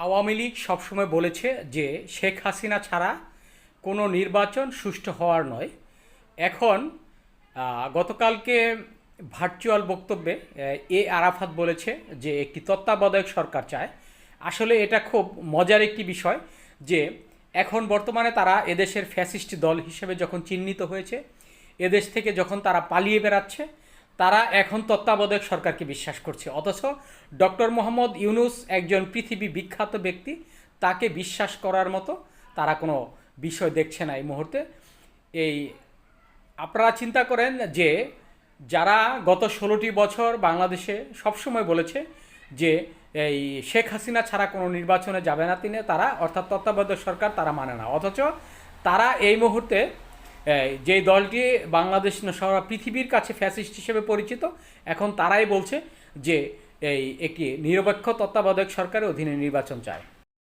আওয়ামী লীগ সবসময় বলেছে যে শেখ হাসিনা ছাড়া কোনো নির্বাচন সুষ্ঠু হওয়ার নয়। এখন গতকালকে ভার্চুয়াল বক্তব্যে আরাফাত বলেছে যে একটি তত্ত্বাবধায়ক সরকার চায়। আসলে এটা খুব মজার একটি বিষয় যে এখন বর্তমানে তারা এদেশের ফ্যাসিস্ট দল হিসেবে যখন চিহ্নিত হয়েছে, এদেশ থেকে যখন তারা পালিয়ে বেড়াচ্ছে, তারা এখন তত্ত্বাবধায়ক সরকারকে বিশ্বাস করছে। অথচ ডক্টর মোহাম্মদ ইউনূস একজন পৃথিবী বিখ্যাত ব্যক্তি, তাকে বিশ্বাস করার মতো তারা কোনো বিষয় দেখছে না এই মুহূর্তে। এই আপনারা চিন্তা করেন যে যারা গত 16টি বছর বাংলাদেশে সবসময় বলেছে যে এই শেখ হাসিনা ছাড়া কোনো নির্বাচনে যাবে না তারা, অর্থাৎ তত্ত্বাবধায়ক সরকার তারা মানে না। অথচ তারা এই মুহূর্তে যেই দলটি বাংলাদেশ সারা পৃথিবীর কাছে ফ্যাসিস্ট হিসেবে পরিচিত, এখন তারাই বলছে যে একটি নিরপেক্ষ তত্ত্বাবধায়ক সরকারের অধীনে নির্বাচন চায়।